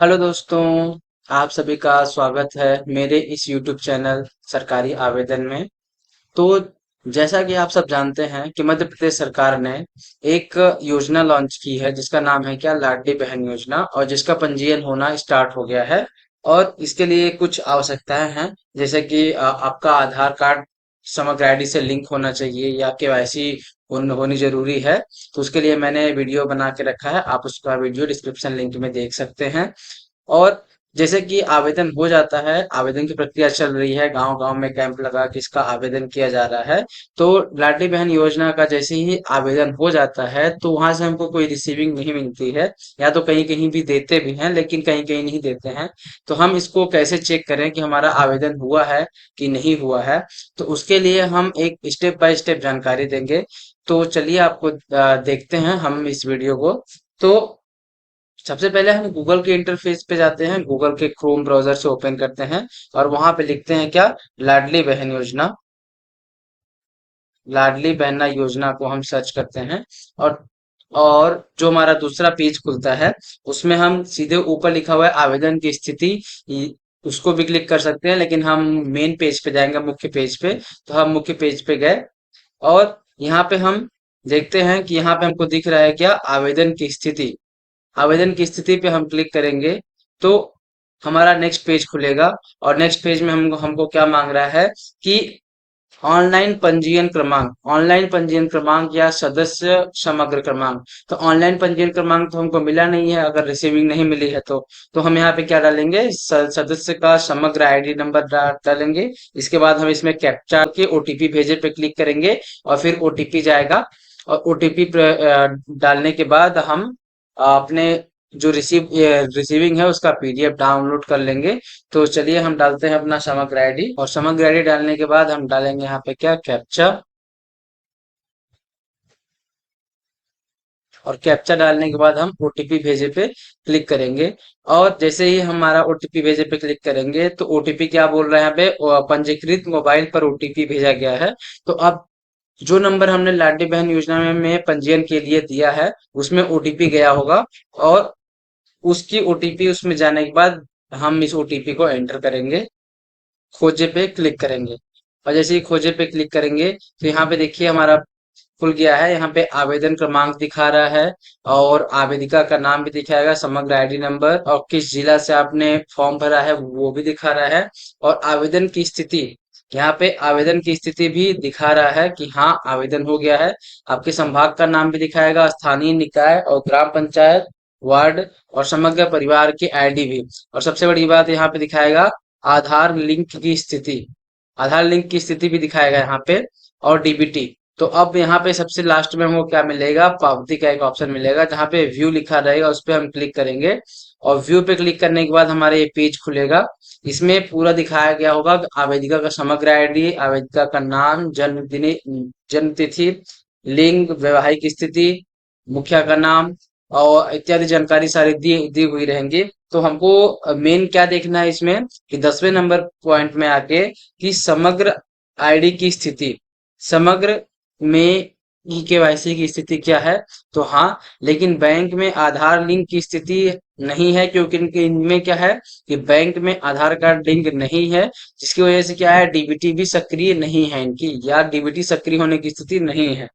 Hello दोस्तों, आप सभी का स्वागत है मेरे इस YouTube चैनल सरकारी आवेदन में। तो जैसा कि आप सब जानते हैं कि मध्य प्रदेश सरकार ने एक योजना लॉन्च की है जिसका नाम है क्या लाडली बहन योजना, और जिसका पंजीयन होना स्टार्ट हो गया है। और इसके लिए कुछ आवश्यकताएं हैं, जैसे कि आपका आधार कार्ड समग्र आईडी से लिंक होना चाहिए या केवाईसी होनी जरूरी है। तो उसके लिए मैंने वीडियो बना के रखा है, आप उसका वीडियो डिस्क्रिप्शन लिंक में देख सकते हैं। और जैसे कि आवेदन हो जाता है, आवेदन की प्रक्रिया चल रही है, गांव गांव में कैंप लगा के इसका आवेदन किया जा रहा है। तो लाडली बहन योजना का जैसे ही आवेदन हो जाता है तो वहां से हमको कोई रिसीविंग नहीं मिलती है, या तो कहीं कहीं भी देते भी हैं लेकिन कहीं कहीं नहीं देते हैं। तो हम इसको कैसे चेक करें कि हमारा आवेदन हुआ है कि नहीं हुआ है? तो उसके लिए हम एक स्टेप बाय स्टेप जानकारी देंगे। तो चलिए आपको देखते हैं हम इस वीडियो को। तो सबसे पहले हम गूगल के इंटरफेस पे जाते हैं, गूगल के क्रोम ब्राउजर से ओपन करते हैं और वहां पे लिखते हैं क्या, लाडली बहन योजना। लाडली बहना योजना को हम सर्च करते हैं। और और जो हमारा दूसरा पेज खुलता है उसमें हम सीधे ऊपर लिखा हुआ है आवेदन की स्थिति, उसको भी क्लिक कर सकते हैं, लेकिन हम मेन पेज पे जाएंगे, मुख्य पेज पे। तो हम मुख्य पेज पे गए और यहाँ पे हम देखते हैं कि यहाँ पे हमको दिख रहा है क्या, आवेदन की स्थिति। आवेदन की स्थिति पे हम क्लिक करेंगे तो हमारा नेक्स्ट पेज खुलेगा। और नेक्स्ट पेज में हमको हमको क्या मांग रहा है कि ऑनलाइन पंजीयन क्रमांक या सदस्य समग्र क्रमांक। तो ऑनलाइन पंजीयन क्रमांक तो हमको मिला नहीं है, अगर रिसीविंग नहीं मिली है तो हम यहाँ पे क्या डालेंगे, सदस्य का समग्र आईडी नंबर डालेंगे। इसके बाद हम इसमें कैप्चा के ओटीपी भेजे पे क्लिक करेंगे और फिर ओटीपी जाएगा। और ओटीपी डालने के बाद हम अपने जो रिसीविंग है उसका पीडीएफ डाउनलोड कर लेंगे। तो चलिए हम डालते हैं अपना समग्र आईडी, और समग्र आईडी डालने के बाद हम डालेंगे यहाँ पे क्या, कैप्चा। और कैप्चा डालने के बाद हम ओटीपी भेजे पे क्लिक करेंगे। और जैसे ही हमारा ओटीपी भेजे पे क्लिक करेंगे तो ओटीपी क्या बोल रहा है यहाँ पे, पंजीकृत मोबाइल पर ओटीपी भेजा गया है। तो अब जो नंबर हमने लाडली बहन योजना में पंजीयन के लिए दिया है उसमें ओटीपी गया होगा। और उसकी ओटीपी उसमें जाने के बाद हम इस ओटीपी को एंटर करेंगे, खोजे पे क्लिक करेंगे। और जैसे ही खोजे पे क्लिक करेंगे तो यहाँ पे देखिए हमारा खुल गया है। यहाँ पे आवेदन क्रमांक दिखा रहा है और आवेदिका का नाम भी दिखाएगा, समग्र आईडी नंबर, और किस जिला से आपने फॉर्म भरा है वो भी दिखा रहा है। और आवेदन की स्थिति, यहाँ पे आवेदन की स्थिति भी दिखा रहा है कि हाँ आवेदन हो गया है। आपके संभाग का नाम भी दिखाएगा, स्थानीय निकाय और ग्राम पंचायत, वार्ड, और समग्र परिवार की आईडी भी। और सबसे बड़ी बात यहाँ पे दिखाएगा आधार लिंक की स्थिति, आधार लिंक की स्थिति भी दिखाएगा यहाँ पे, और डीबीटी। तो अब यहाँ पे सबसे लास्ट में हमको क्या मिलेगा, पावती का एक ऑप्शन मिलेगा जहाँ पे व्यू लिखा रहेगा, उस पर हम क्लिक करेंगे। और व्यू पे क्लिक करने के बाद हमारे ये पेज खुलेगा। इसमें पूरा दिखाया गया होगा कि आवेदिका का समग्र आईडी, आवेदिका का नाम, जन्म तिथि, लिंग, वैवाहिक स्थिति, मुखिया का नाम, और इत्यादि जानकारी सारी दी दी हुई रहेंगी। तो हमको मेन क्या देखना है इसमें कि 10वें नंबर पॉइंट में आके कि समग्र आईडी की स्थिति, समग्र में ई केवाईसी की स्थिति क्या है। तो हाँ, लेकिन बैंक में आधार लिंक की स्थिति नहीं है, क्योंकि इनके इनमें क्या है कि बैंक में आधार कार्ड लिंक नहीं है, जिसकी वजह से क्या है, डीबीटी भी सक्रिय नहीं है इनकी, या डीबीटी सक्रिय होने की स्थिति नहीं है।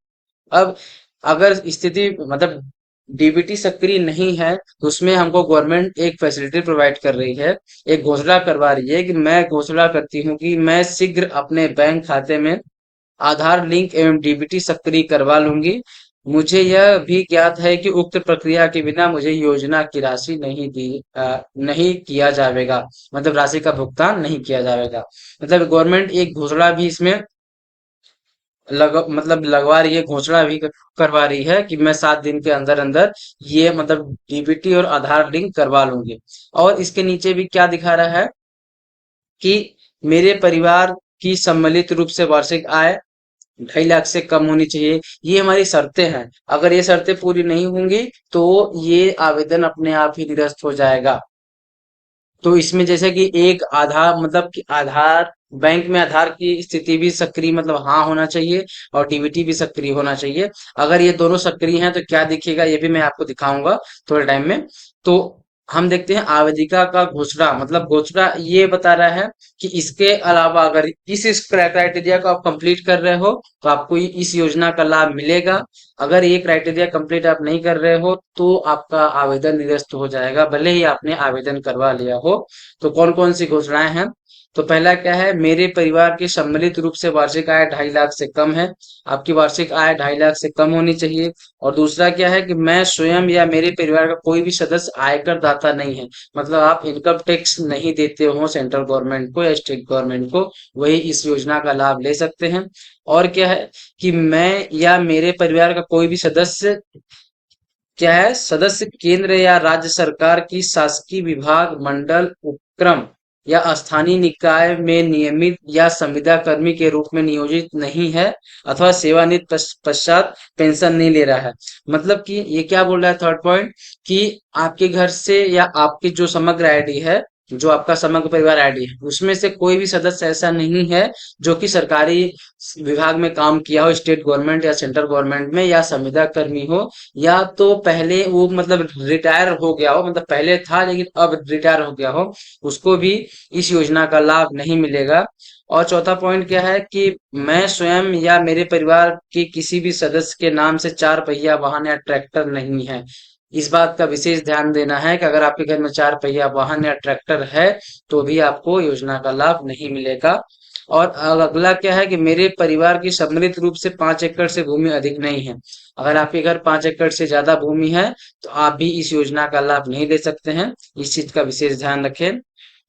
अब अगर स्थिति मतलब डीबीटी सक्रिय नहीं है तो उसमें हमको गवर्नमेंट एक फैसिलिटी प्रोवाइड कर रही है, एक घोषणा करवा रही है कि मैं घोषणा करती हूँ कि मैं शीघ्र अपने बैंक खाते में आधार लिंक एवं डीबीटी सक्रिय करवा लूंगी। मुझे यह भी ज्ञात है कि उक्त प्रक्रिया के बिना मुझे योजना की राशि नहीं किया जाएगा, मतलब राशि का भुगतान नहीं किया जाएगा। मतलब गवर्नमेंट एक घोषणा भी इसमें मतलब लगवा रही है, घोषणा भी करवा रही है कि मैं 7 दिन के अंदर अंदर ये मतलब डीबीटी और आधार लिंक करवा लूंगी। और इसके नीचे भी क्या दिखा रहा है कि मेरे परिवार की सम्मिलित रूप से वार्षिक आय 2.5 लाख से कम होनी चाहिए। ये हमारी शर्तें हैं, अगर ये शर्तें पूरी नहीं होंगी तो ये आवेदन अपने आप ही निरस्त हो जाएगा। तो इसमें जैसे कि एक आधार मतलब कि आधार, बैंक में आधार की स्थिति भी सक्रिय मतलब हाँ होना चाहिए, और डीबीटी भी सक्रिय होना चाहिए। अगर ये दोनों सक्रिय हैं तो क्या दिखेगा ये भी मैं आपको दिखाऊंगा थोड़े टाइम में। तो हम देखते हैं आवेदिका का घोषणा, मतलब घोषणा ये बता रहा है कि इसके अलावा अगर इस क्राइटेरिया को आप कंप्लीट कर रहे हो तो आपको इस योजना का लाभ मिलेगा। अगर ये क्राइटेरिया कंप्लीट आप नहीं कर रहे हो तो आपका आवेदन निरस्त हो जाएगा, भले ही आपने आवेदन करवा लिया हो। तो कौन कौन सी घोषणाएं हैं? तो पहला क्या है, मेरे परिवार की सम्मिलित रूप से वार्षिक आय 2.5 लाख से कम है। आपकी वार्षिक आय 2.5 लाख से कम होनी चाहिए। और दूसरा क्या है कि मैं स्वयं या मेरे परिवार का कोई भी सदस्य आयकर दाता नहीं है, मतलब आप इनकम टैक्स नहीं देते हो सेंट्रल गवर्नमेंट को या स्टेट गवर्नमेंट को, वही इस योजना का लाभ ले सकते हैं। और क्या है कि मैं या मेरे परिवार का कोई भी सदस्य क्या है, सदस्य केंद्र या राज्य सरकार की शासकीय विभाग, मंडल, उपक्रम या स्थानीय निकाय में नियमित या संविदा कर्मी के रूप में नियोजित नहीं है अथवा सेवानिवृत्त पश्चात पेंशन नहीं ले रहा है। मतलब कि ये क्या बोल रहा है थर्ड पॉइंट, कि आपके घर से या आपकी जो समग्र आईडी है, जो आपका समग्र परिवार आईडी है, उसमें से कोई भी सदस्य ऐसा नहीं है जो कि सरकारी विभाग में काम किया हो, स्टेट गवर्नमेंट या सेंट्रल गवर्नमेंट में, या संविदा कर्मी हो, या तो पहले वो मतलब रिटायर हो गया हो, मतलब पहले था लेकिन अब रिटायर हो गया हो, उसको भी इस योजना का लाभ नहीं मिलेगा। और चौथा पॉइंट क्या है कि मैं स्वयं या मेरे परिवार के किसी भी सदस्य के नाम से 4 पहिया वाहन या ट्रैक्टर नहीं है। इस बात का विशेष ध्यान देना है कि अगर आपके घर में 4 पहिया वाहन या ट्रैक्टर है तो भी आपको योजना का लाभ नहीं मिलेगा। और अगला क्या है कि मेरे परिवार की सम्मिलित रूप से 5 एकड़ से भूमि अधिक नहीं है। अगर आपके घर 5 एकड़ से ज्यादा भूमि है तो आप भी इस योजना का लाभ नहीं ले सकते हैं। इस चीज का विशेष ध्यान रखें।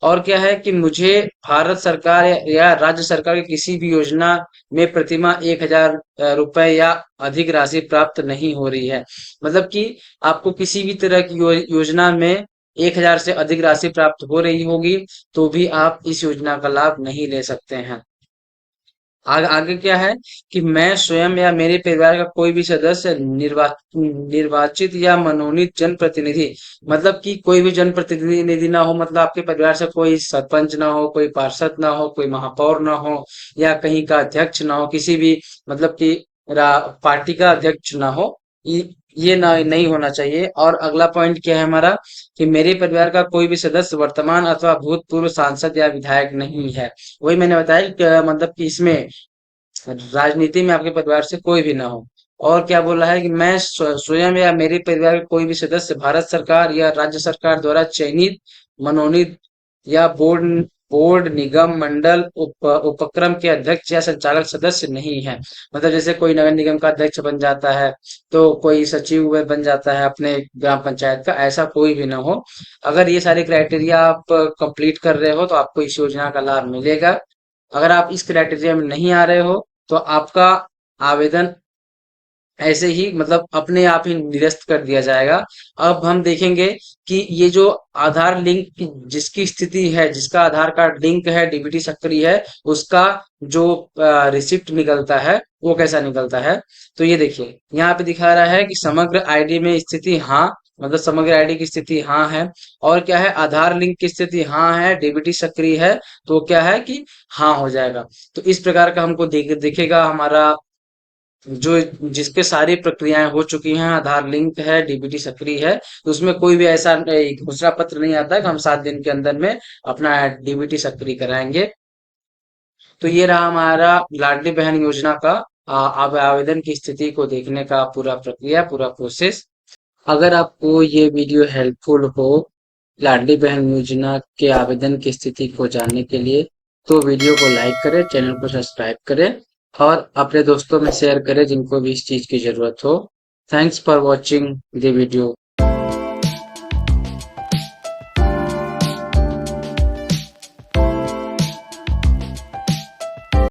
और क्या है कि मुझे भारत सरकार या राज्य सरकार की किसी भी योजना में प्रतिमाह 1,000 रुपए या अधिक राशि प्राप्त नहीं हो रही है। मतलब कि आपको किसी भी तरह की योजना में 1,000 से अधिक राशि प्राप्त हो रही होगी तो भी आप इस योजना का लाभ नहीं ले सकते हैं। आगे क्या है कि मैं स्वयं या मेरे परिवार का कोई भी सदस्य निर्वाचित या मनोनीत जनप्रतिनिधि, मतलब कि कोई भी जनप्रतिनिधि ना हो, मतलब आपके परिवार से कोई सरपंच ना हो, कोई पार्षद ना हो, कोई महापौर ना हो, या कहीं का अध्यक्ष ना हो, किसी भी मतलब कि पार्टी का अध्यक्ष ना हो, ये ना नहीं होना चाहिए। और अगला पॉइंट क्या है हमारा, कि मेरे परिवार का कोई भी सदस्य वर्तमान अथवा भूतपूर्व सांसद या विधायक नहीं है। वही मैंने बताया कि मतलब कि इसमें राजनीति में आपके परिवार से कोई भी ना हो। और क्या बोला है कि मैं स्वयं या मेरे परिवार के कोई भी सदस्य भारत सरकार या राज्य सरकार द्वारा चयनित, मनोनीत या बोर्ड, निगम, मंडल, उपक्रम के अध्यक्ष या संचालक सदस्य नहीं है। मतलब जैसे कोई नगर निगम का अध्यक्ष बन जाता है, तो कोई सचिव बन जाता है अपने ग्राम पंचायत का, ऐसा कोई भी ना हो। अगर ये सारे क्राइटेरिया आप कंप्लीट कर रहे हो तो आपको इस योजना का लाभ मिलेगा। अगर आप इस क्राइटेरिया में नहीं आ रहे हो तो आपका आवेदन ऐसे ही मतलब अपने आप ही निरस्त कर दिया जाएगा। अब हम देखेंगे कि ये जो आधार लिंक जिसकी स्थिति है, जिसका आधार कार्ड लिंक है डीबीटी सक्रिय है, उसका जो रिसिप्ट निकलता है वो कैसा निकलता है। तो ये देखिए यहाँ पे दिखा रहा है कि समग्र आईडी में स्थिति हाँ, मतलब समग्र आईडी की स्थिति हाँ है। और क्या है, आधार लिंक की स्थिति हाँ है, डीबीटी सक्रिय है, तो क्या है कि हाँ हो जाएगा। तो इस प्रकार का हमको दिखेगा हमारा जो जिसके सारी प्रक्रियाएं हो चुकी हैं, आधार लिंक है, डीबीटी सक्रिय है, तो उसमें कोई भी ऐसा घोषणा पत्र नहीं आता कि हम 7 दिन के अंदर में अपना डीबीटी सक्रिय कराएंगे। तो ये रहा हमारा लाडली बहन योजना का अब आवेदन की स्थिति को देखने का पूरा प्रक्रिया, पूरा प्रोसेस। अगर आपको ये वीडियो हेल्पफुल हो लाडली बहन योजना के आवेदन की स्थिति को जानने के लिए, तो वीडियो को लाइक करें, चैनल को सब्सक्राइब करें और अपने दोस्तों में शेयर करें जिनको भी इस चीज की जरूरत हो। Thanks for watching the video.